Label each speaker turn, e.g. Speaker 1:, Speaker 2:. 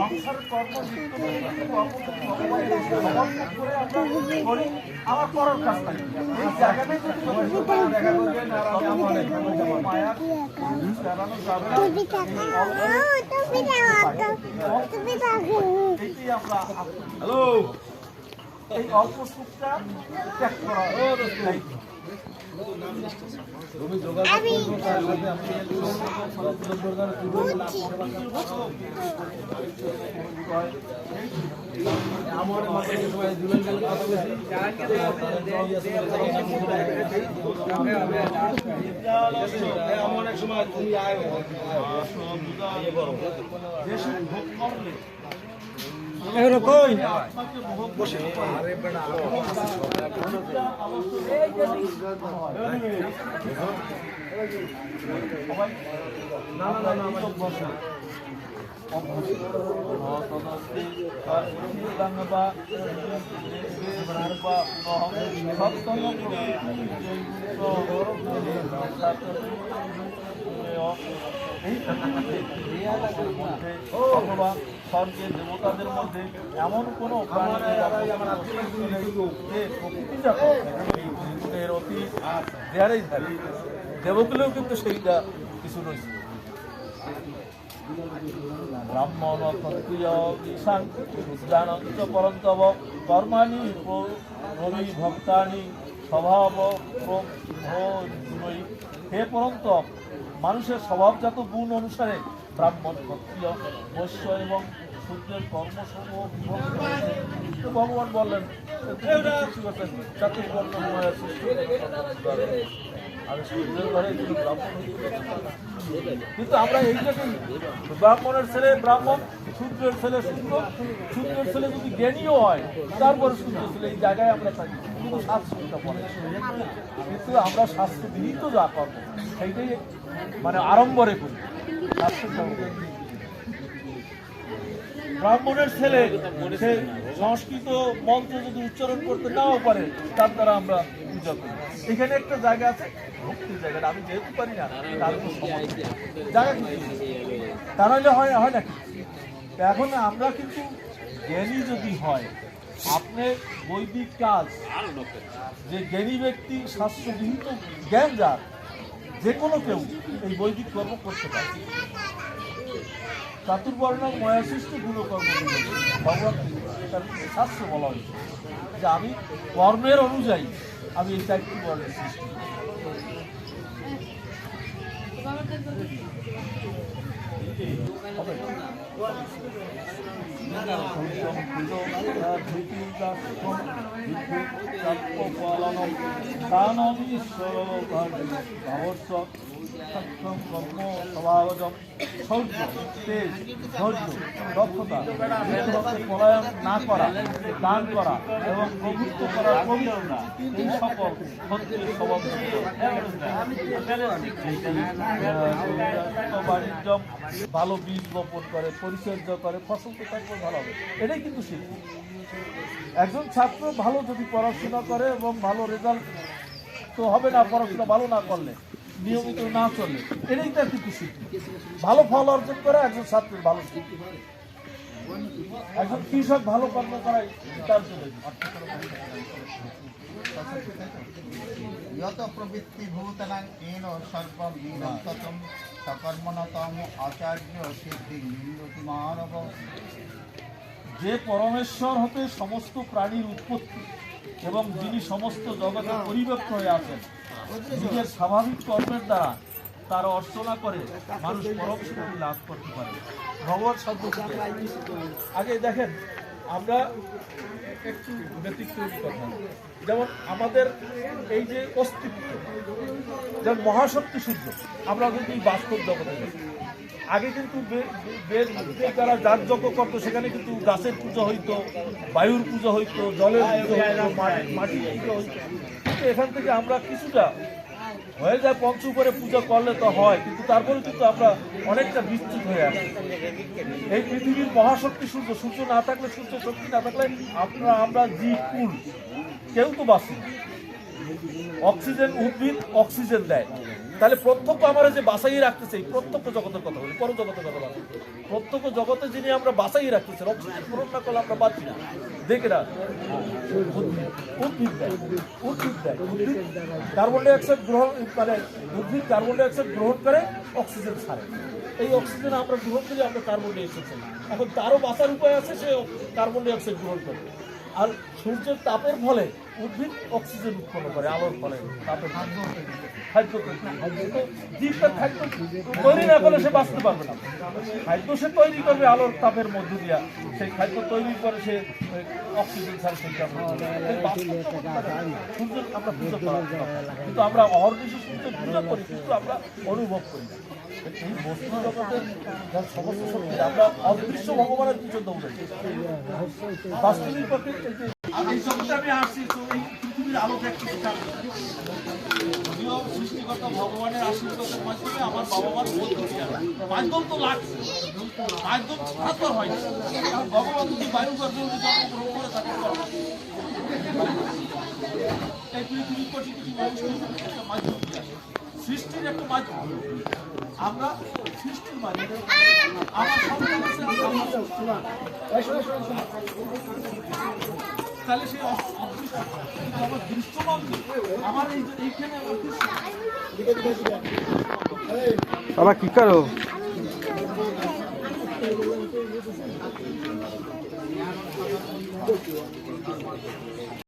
Speaker 1: সংসার কর্ম করি, আমার করার কাজ নাই। এই জায়গাটাই যদি মায়া চালানো যাবে না, এইটি আমরা হ্যালো এই অল্প সুখটা ত্যাগ করা তুমি যোগাযোগ করবো তার সাথে আমি আমার মাথায় সবাই দুজন কথা বলছি এমন এক সময় তুমি আয় যেসব ভোগ করলে বসে অথবা স্বর্গের দেবতাদের মধ্যে এমন কোনো প্রকৃতির অতি দেয়ারেই থাকে, দেবকুলেও কিন্তু সেইটা কিছু রয়েছে। ব্রাহ্মণ ক্ষত্রিয় ঈশান রুদ্রানঞ্চ পরন্তব কর্মাণি রবি ভক্তানি স্বভাব হে পরন্তপ, মানুষের স্বভাবজাত গুণ অনুসারে ব্রাহ্মণ ক্ষত্রিয় বৈশ্য এবং সূর্যের কর্মসমূহ বিভক্ত হয়েছে। তো ভগবান বললেন চাতুর্বর্ণময় আমি সূর্যের ঘরে ব্রাহ্মণ, কিন্তু আমরা এইটাকে ব্রাহ্মণের ছেলে ব্রাহ্মণ, সূর্যের ছেলে সূর্য, সূর্যের ছেলে যদি জ্ঞানীও হয় তারপরে সূর্য ছেলে এই জায়গায় আমরা থাকি, কিন্তু শাস্ত্রটা পড়ে। কিন্তু আমরা শাস্ত্র বিহিত যা করবো সেইটাই মানে আড়ম্বরে করি। ব্রাহ্মণের ছেলে সে সংস্কৃত মন্ত্র যদি উচ্চারণ করতে নাও পারে তার দ্বারা আমরা পূজা করি। এখানে একটা জায়গা আছে ভক্তির জায়গাটা, আমি যেহেতু পারি না তার জায়গা কিন্তু তা নইলে হয় নাকি। এখন আমরা কিন্তু জ্ঞানী যদি হয়, আপনার বৈদিক কাজ যে জ্ঞানী ব্যক্তি শাস্ত্রবিহিত জ্ঞান যার, যে কোনো কেউ এই বৈদিক কর্ম করতে পারে। চাতুর্বর্ণ ময়াসৃষ্ট গুণকর্ম ভগবান তার শাস্ত্র বলা হয়েছে যে আমি কর্মের অনুযায়ী আমি এই চারটি বর্ণের সৃষ্টি। কর্ম স্বভাবজম শৌর্য তেজ ধৈর্য দক্ষতা পলায়ন না করা, দান করা এবং প্রভুত্ব করার পবিত্রতা, এই সকল বাণিজ্য ভালো বীজ বপন করে, পরিচর্যা করে, ফসল তো থাকবে ভালো হবে। এটাই কিন্তু শিক্ষা। একজন ছাত্র ভালো যদি পড়াশোনা করে এবং ভালো রেজাল্ট তো হবে না, পড়াশোনা ভালো না করলে, নিয়মিত না চললে, এটাই তার কিন্তু শিক্ষা। ভালো ফল অর্জন করে একজন ছাত্রের ভালো শিক্ষা। একজন কৃষক ভালো কর্ম করাই তার জন্য
Speaker 2: যত প্রবৃত্তি ভূতানাং এন সর্বম বিনন্ততম সকর্মণতম আচার্য সিদ্ধি নিন্দতি মানব।
Speaker 1: যে পরমেশ্বর হতে সমস্ত প্রাণীর উৎপত্তি এবং যিনি সমস্ত জগতে পরিব্যাপ্ত হয়ে আছেন, নিজের স্বাভাবিক কর্মের দ্বারা তার অর্চনা করে মানুষ পরম শান্তি লাভ করতে পারে। ভগবান শব্দ আগে দেখেন, আমরা একটু ব্যতিক্রমী কথা, যেমন আমাদের এই যে অস্তিত্ব, যেমন মহাশক্তি সূর্য, আমরা কিন্তু এই বাস্তব জগতে দেখি। আগে কিন্তু যারা যার যজ্ঞ করতো সেখানে কিন্তু গাছের পুজো হইতো, বায়ুর পুজো হইতো, জলের পুজো হইতো, মাটির পুজো হইতো। কিন্তু এখান থেকে আমরা কিছুটা হয়ে যায়, পঞ্চ করে পূজা করলে তো হয়, কিন্তু তারপরে কিন্তু আমরা অনেকটা বিস্তৃত হয়ে আসি। এই পৃথিবীর মহাশক্তি সূর্য, সূর্য না থাকলে, সূর্য শক্তি না থাকলে আমরা জীব কুল কেউ তো বাঁচি। অক্সিজেন, উদ্ভিদ অক্সিজেন দেয়, তাহলে প্রত্যক্ষ আমরা যে বাসাই রাখতেছে এই প্রত্যক্ষ জগতের কথা বলি, পর জগতের কথা বলি। প্রত্যক্ষ জগতে যিনি আমরা বাসাই রাখতেছে, অক্সিজেন গ্রহণ না করলে আমরা বাঁচি না। দেখে না, উদ্ভিদ দেয়, কার্বন ডাইঅক্সাইড গ্রহণ, মানে উদ্ভিদ কার্বন ডাইঅক্সাইড গ্রহণ করে অক্সিজেন ছাড়ে। এই অক্সিজেন আমরা গ্রহণ করি, আমরা কার্বন ডাইঅক্সাইড ছাড়ি। এখন তারও বাঁচার উপায় আছে, সে কার্বন ডাইঅক্সাইড গ্রহণ করে। আর সূর্যের তাপের ফলে উদ্ভিদ অক্সিজেন উৎপন্ন করে, আলোর ফলে তাপের খাদ্য জীবটা খাদ্য তৈরি না করলে সে বাঁচতে পারবে না। খাদ্য সে তৈরি করবে আলোর তাপের মধ্য দিয়া, সেই খাদ্য তৈরি করে সে অক্সিজেন ছাড়ে, সেই সূর্য আমরা পুজো করি, কিন্তু আমরা অহর্নিশি সূর্য পূজা করি, কিন্তু আমরা অনুভব করি না। এই বস্তু জগতের সমস্ত শক্তি আমরা অদৃশ্য ভগবানের পিছন দৌড়াই। বাস্তবিক পক্ষে এই জগতে আমি আসছি, তো এই পৃথিবীর আলো দেখতেছি, যদিও সৃষ্টিগত ভগবানের আশীর্বাদের মাধ্যমে আমার বাবা মার মাধ্যম তো লাগছে, মাধ্যম সাহায্য হয় না। কারণ ভগবান যদি বায়ু গর্ভে জন্মগ্রহণ করে থাকে, এই পৃথিবীর কোটি কোটি মানুষের একটা মাধ্যম সৃষ্টির একটা মাধ্যম। আমরা সৃষ্টির মাধ্যমে আমার সন্তান আছে, তাহলে সেই আমার দৃশ্যমান আমার এইখানে
Speaker 3: বাবা কি করো?